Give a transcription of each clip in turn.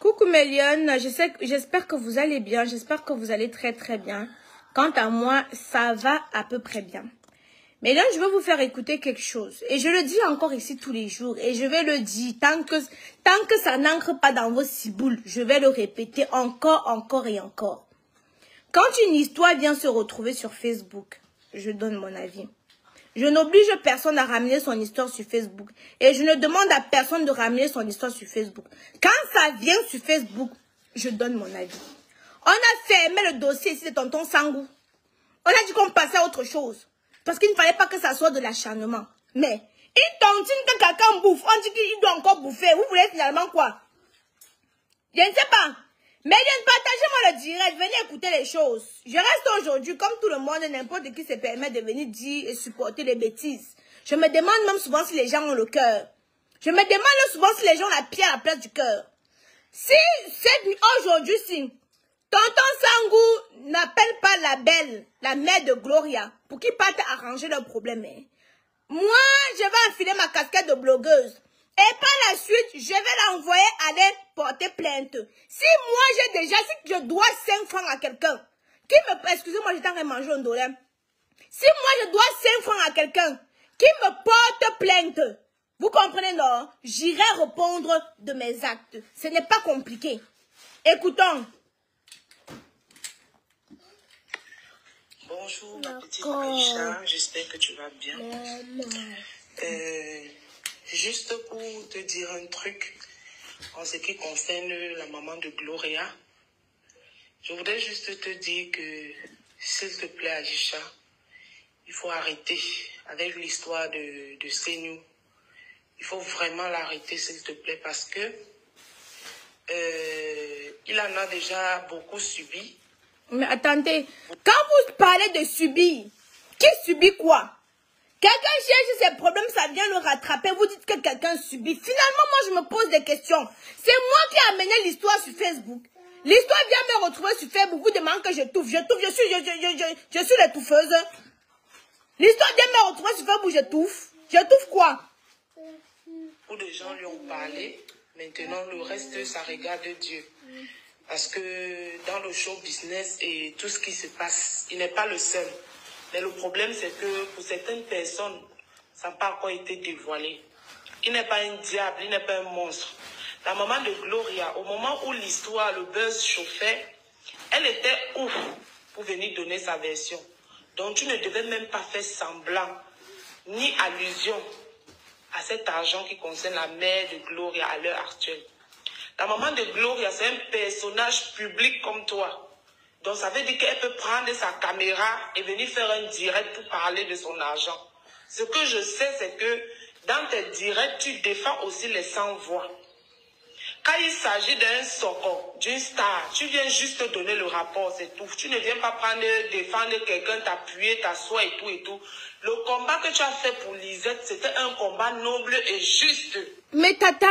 Coucou mes lionnes, j'espère que vous allez bien, j'espère que vous allez très très bien. Quant à moi, ça va à peu près bien. Mais là, je vais vous faire écouter quelque chose. Et je le dis encore ici tous les jours. Et je vais le dire, tant que ça n'ancre pas dans vos ciboules, je vais le répéter encore et encore. Quand une histoire vient se retrouver sur Facebook, je donne mon avis. Je n'oblige personne à ramener son histoire sur Facebook. Et je ne demande à personne de ramener son histoire sur Facebook. Quand ça vient sur Facebook, je donne mon avis. On a fermé le dossier ici de tonton Sangou. On a dit qu'on passait à autre chose. Parce qu'il ne fallait pas que ça soit de l'acharnement. Mais une tontine que quelqu'un bouffe, on dit qu'il doit encore bouffer. Vous voulez finalement quoi? Je ne sais pas. Mais partagez-moi le direct, venez écouter les choses. Je reste aujourd'hui, comme tout le monde, n'importe qui se permet de venir dire et supporter les bêtises. Je me demande même souvent si les gens ont le cœur. Je me demande souvent si les gens ont la pierre à la place du cœur. Si aujourd'hui, si tonton Sangou n'appelle pas la belle, la mère de Gloria, pour qu'ils partent arranger leurs problèmes, moi, je vais enfiler ma casquette de blogueuse. Et par la suite, je vais l'envoyer aller porter plainte. Si moi, si je dois 5 francs à quelqu'un, excusez-moi, j'étais en train de manger un dollar. Si moi, je dois 5 francs à quelqu'un qui me porte plainte, vous comprenez, non? J'irai répondre de mes actes. Ce n'est pas compliqué. Écoutons. Bonjour, ma petite Aïcha, j'espère que tu vas bien. Juste pour te dire un truc en ce qui concerne la maman de Gloria, je voudrais juste te dire que, s'il te plaît, Aïcha, il faut arrêter avec l'histoire de Senou. Il faut vraiment l'arrêter, s'il te plaît, parce que il en a déjà beaucoup subi. Mais attendez, quand vous parlez de subir, qui subit quoi? Quelqu'un cherche ses problèmes, ça vient le rattraper, vous dites que quelqu'un subit. Finalement, moi, je me pose des questions. C'est moi qui ai amené l'histoire sur Facebook. L'histoire vient me retrouver sur Facebook, vous demandez que je touffe. Je suis l'étouffeuse. L'histoire vient me retrouver sur Facebook, je touffe. Je touffe quoi? Beaucoup de gens lui ont parlé. Maintenant, le reste, ça regarde Dieu. Parce que dans le show business et tout ce qui se passe, il n'est pas le seul. Mais le problème, c'est que pour certaines personnes, ça n'a pas encore été dévoilé. Il n'est pas un diable, il n'est pas un monstre. La maman de Gloria, au moment où l'histoire, le buzz chauffait, elle était ouf pour venir donner sa version. Donc tu ne devais même pas faire semblant, ni allusion à cet argent qui concerne la mère de Gloria à l'heure actuelle. La maman de Gloria, c'est un personnage public comme toi. Donc ça veut dire qu'elle peut prendre sa caméra et venir faire un direct pour parler de son argent. Ce que je sais, c'est que dans tes directs, tu défends aussi les sans-voix. Quand il s'agit d'un socon, d'une star, tu viens juste donner le rapport, c'est tout. Tu ne viens pas défendre quelqu'un, t'appuyer, t'asseoir et tout et tout. Le combat que tu as fait pour Lisette, c'était un combat noble et juste. Mais tata,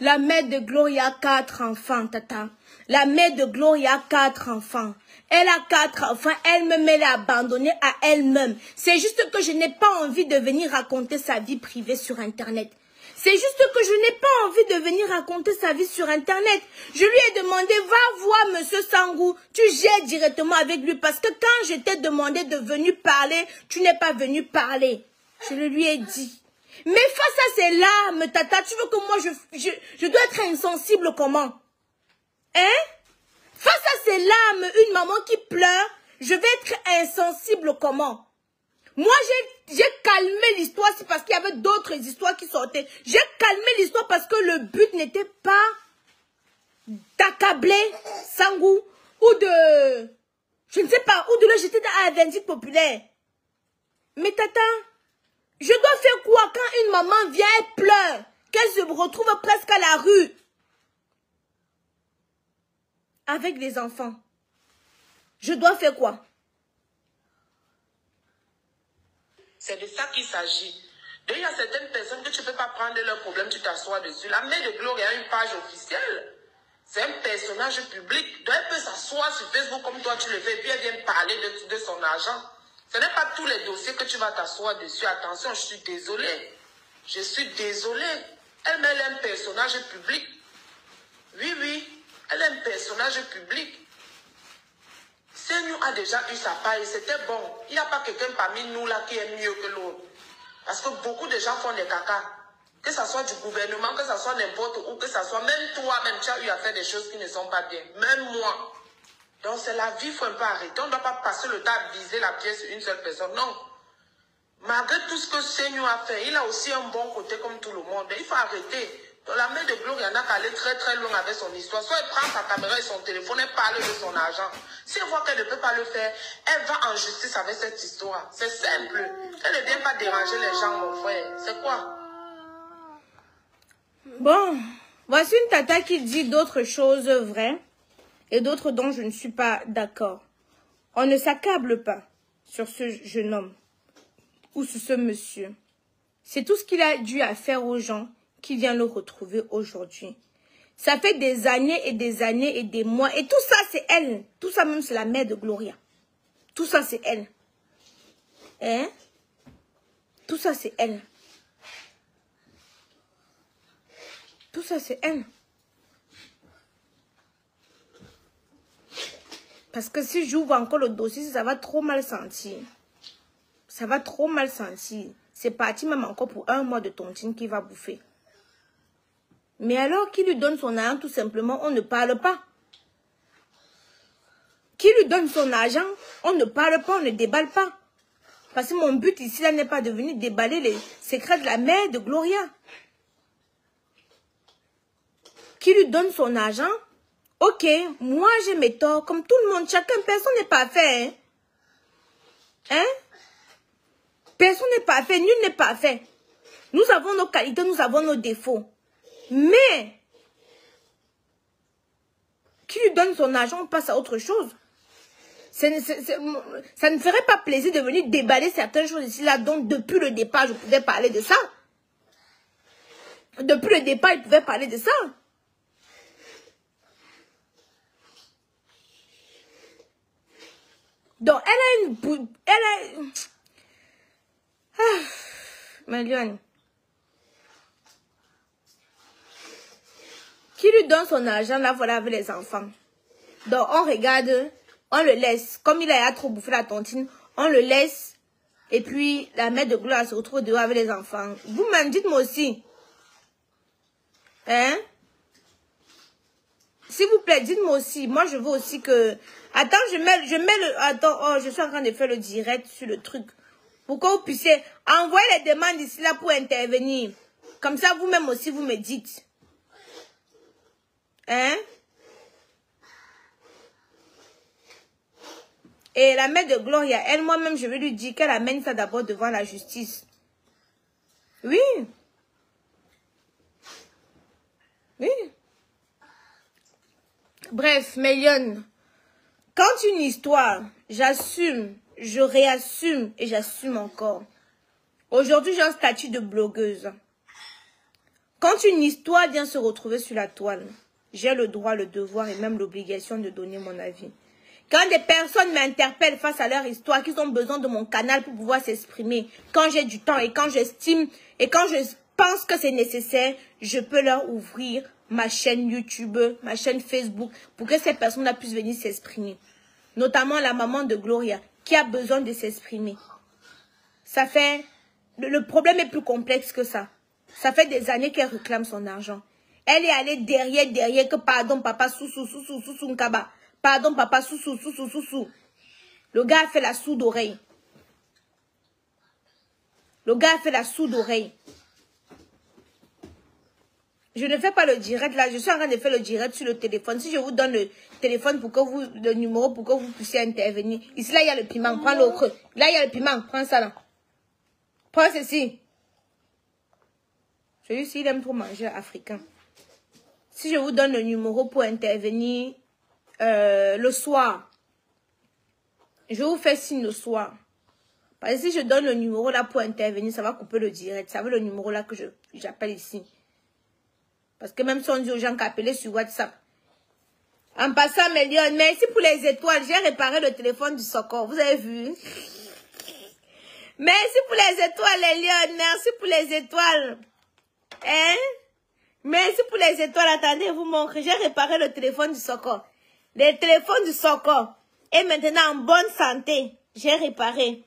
la mère de Gloria a 4 enfants, tata. La mère de Gloria a 4 enfants. Elle a 4 enfants, elle-même, elle est abandonnée à elle-même. C'est juste que je n'ai pas envie de venir raconter sa vie privée sur Internet. C'est juste que je n'ai pas envie de venir raconter sa vie sur Internet. Je lui ai demandé, va voir Monsieur Sangou, tu gères directement avec lui. Parce que quand je t'ai demandé de venir parler, tu n'es pas venu parler. Je le lui ai dit. Mais face à ces larmes, tata, tu veux que moi, je dois être insensible comment? Hein? Face à ces larmes, une maman qui pleure, je vais être insensible comment? Moi, j'ai calmé l'histoire, c'est parce qu'il y avait d'autres histoires qui sortaient. J'ai calmé l'histoire parce que le but n'était pas d'accabler Sangou ou de, je ne sais pas, ou de le jeter dans la vindicte populaire. Mais tata, je dois faire quoi quand une maman vient et pleure, qu'elle se retrouve presque à la rue avec les enfants? Je dois faire quoi? C'est de ça qu'il s'agit. Donc, il y a certaines personnes que tu ne peux pas prendre leur problème, tu t'assois dessus. La mère de Gloria a une page officielle. C'est un personnage public. Donc, elle peut s'asseoir sur Facebook comme toi tu le fais, puis elle vient parler de son argent. Ce n'est pas tous les dossiers que tu vas t'asseoir dessus. Attention, je suis désolée. Je suis désolée. Elle est un personnage public. Oui, oui, elle est un personnage public. Seigneur a déjà eu sa part et c'était bon. Il n'y a pas quelqu'un parmi nous là qui est mieux que l'autre. Parce que beaucoup de gens font des cacas. Que ce soit du gouvernement, que ce soit n'importe où, que ce soit même toi-même, tu as eu à faire des choses qui ne sont pas bien. Même moi. Donc c'est la vie, il faut un peu arrêter. On ne doit pas passer le temps à viser la pièce sur une seule personne. Non. Malgré tout ce que Seigneur a fait, il a aussi un bon côté comme tout le monde. Il faut arrêter. Dans la main de Gloire, il y en a qui allaient très très loin avec son histoire. Soit elle prend sa caméra et son téléphone et parle de son argent. Si elle voit qu'elle ne peut pas le faire, elle va en justice avec cette histoire. C'est simple. Elle ne vient pas déranger les gens, mon frère. C'est quoi? Bon, voici une tata qui dit d'autres choses vraies et d'autres dont je ne suis pas d'accord. On ne s'accable pas sur ce jeune homme ou sur ce monsieur. C'est tout ce qu'il a dû à faire aux gens qui vient le retrouver aujourd'hui. Ça fait des années et des mois. Et tout ça, c'est elle. Tout ça même, c'est la mère de Gloria. Tout ça, c'est elle. Hein? Tout ça, c'est elle. Tout ça, c'est elle. Parce que si j'ouvre encore le dossier, ça va trop mal sentir. Ça va trop mal sentir. C'est parti même encore pour 1 mois de tontine qui va bouffer. Mais alors, qui lui donne son argent, tout simplement, on ne parle pas. Qui lui donne son argent, on ne parle pas, on ne déballe pas. Parce que mon but ici, là, n'est pas de venir déballer les secrets de la mère de Gloria. Qui lui donne son argent, ok, moi j'ai mes torts, comme tout le monde, chacun, personne n'est parfait. Hein? Hein? Personne n'est parfait, nul n'est parfait. Nous avons nos qualités, nous avons nos défauts. Mais, qui lui donne son argent, on passe à autre chose. Ça ne ferait pas plaisir de venir déballer certaines choses ici, là, dont depuis le départ, je pouvais parler de ça. Depuis le départ, il pouvait parler de ça. Donc, elle a une... Marianne. Qui lui donne son argent, là, voilà, avec les enfants. Donc, on regarde, on le laisse. Comme il a trop bouffé la tontine, on le laisse. Et puis, la mère de Gloire se retrouve dehors avec les enfants. Vous-même, dites-moi aussi. Hein? S'il vous plaît, dites-moi aussi. Moi, je veux aussi que... Attends, je mets le... Attends, oh, je suis en train de faire le direct sur le truc. Pour que vous puissiez envoyer les demandes ici, là, pour intervenir. Comme ça, vous-même aussi, vous me dites. Hein? Et la mère de Gloria, elle, moi-même, je vais lui dire qu'elle amène ça d'abord devant la justice. Oui. Oui. Bref, Méliane, quand une histoire, j'assume, je réassume et j'assume encore. Aujourd'hui, j'ai un statut de blogueuse. Quand une histoire vient se retrouver sur la toile, j'ai le droit, le devoir et même l'obligation de donner mon avis. Quand des personnes m'interpellent face à leur histoire, qu'ils ont besoin de mon canal pour pouvoir s'exprimer, quand j'ai du temps et quand j'estime et quand je pense que c'est nécessaire, je peux leur ouvrir ma chaîne YouTube, ma chaîne Facebook, pour que ces personnes-là puissent venir s'exprimer. Notamment la maman de Gloria, qui a besoin de s'exprimer. Ça fait... Le problème est plus complexe que ça. Ça fait des années qu'elle réclame son argent. Elle est allée derrière, que pardon, papa, sous, nkaba. Pardon, papa, sous. Le gars a fait la sourde oreille. Le gars a fait la sourde oreille. Je ne fais pas le direct là, je suis en train de faire le direct sur le téléphone. Si je vous donne le téléphone pour que vous, le numéro pour que vous puissiez intervenir. Ici là, il y a le piment, prends l'autre. Là, il y a le piment, prends ça là. Prends ceci. Celui-ci, il aime trop manger africain. Si je vous donne le numéro pour intervenir le soir, je vous fais signe le soir. Parce que si je donne le numéro là pour intervenir, ça va couper le direct. Ça veut le numéro là que j'appelle ici. Parce que même si on dit aux gens qu'appeler sur WhatsApp. En passant, Méliane, merci pour les étoiles. J'ai réparé le téléphone du Socor. Vous avez vu? Merci pour les étoiles, les lions. Merci pour les étoiles. Hein? Merci pour les étoiles. Attendez, vous montre. J'ai réparé le téléphone du Soko. Le téléphone du Soko est maintenant en bonne santé. J'ai réparé.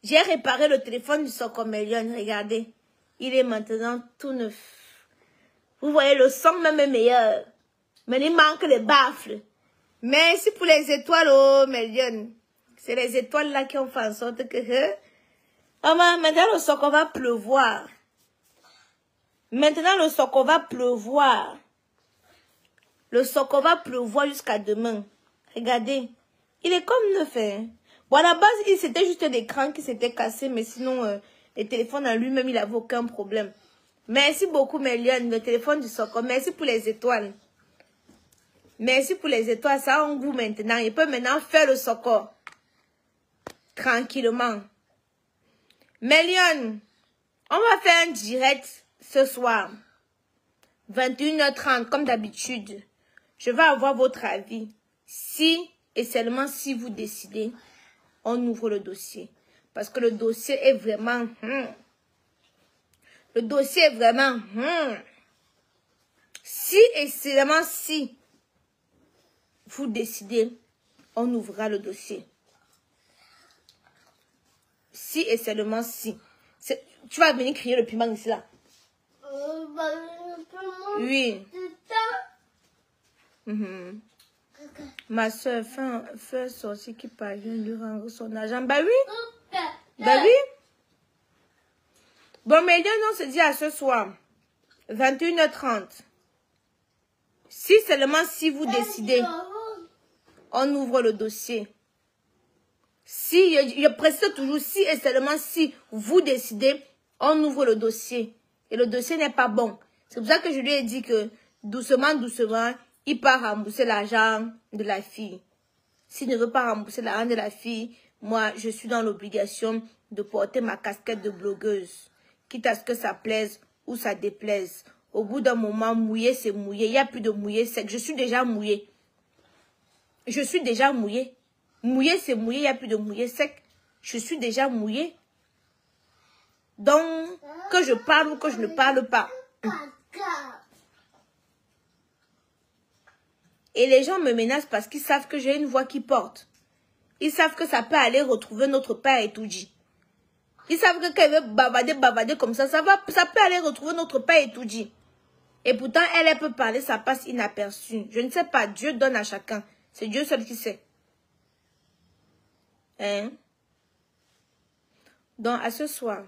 J'ai réparé le téléphone du Soko Million. Regardez. Il est maintenant tout neuf. Vous voyez, le son même est meilleur. Mais il manque les baffles. Merci pour les étoiles, oh Million. C'est les étoiles là qui ont fait en sorte que... Oh, maintenant le Soko va pleuvoir. Maintenant, le Soko va pleuvoir. Le Soko va pleuvoir jusqu'à demain. Regardez. Il est comme neuf. Hein? Bon, à la base, c'était juste l'écran qui s'était cassé. Mais sinon, le téléphone en lui-même, il n'avait aucun problème. Merci beaucoup, Méliane. Le téléphone du Soko. Merci pour les étoiles. Merci pour les étoiles. Ça a un goût maintenant. Il peut maintenant faire le Soko. Tranquillement. Méliane, on va faire un direct ce soir, 21h30, comme d'habitude. Je vais avoir votre avis. Si et seulement si vous décidez, on ouvre le dossier. Parce que le dossier est vraiment... Le dossier est vraiment... Si et seulement si vous décidez, on ouvrira le dossier. Si et seulement si. Tu vas venir crier le piment ici là. Oui. Ma soeur fait un sorcier qui parvient de lui rendre son argent. Bah oui. Bah oui. Bon, mais on se dit à ce soir, 21h30. Si seulement si vous décidez, on ouvre le dossier. Si, je précise toujours si et seulement si vous décidez, on ouvre le dossier. Et le dossier n'est pas bon. C'est pour ça que je lui ai dit que doucement, doucement, il part rembourser l'argent de la fille. S'il ne veut pas rembourser l'argent de la fille, moi, je suis dans l'obligation de porter ma casquette de blogueuse. Quitte à ce que ça plaise ou ça déplaise. Au bout d'un moment, mouillé, c'est mouillé. Il n'y a plus de mouillé sec. Je suis déjà mouillée. Je suis déjà mouillée. Mouillé, c'est mouillé. Il n'y a plus de mouillé sec. Je suis déjà mouillée. Donc, que je parle ou que je ne parle pas. Et les gens me menacent parce qu'ils savent que j'ai une voix qui porte. Ils savent que ça peut aller retrouver notre père et tout dit. Ils savent que quand elle veut bavarder comme ça, ça peut aller retrouver notre père et tout dit. Et pourtant, elle peut parler, ça passe inaperçu. Je ne sais pas, Dieu donne à chacun. C'est Dieu seul qui sait. Hein? Donc, à ce soir,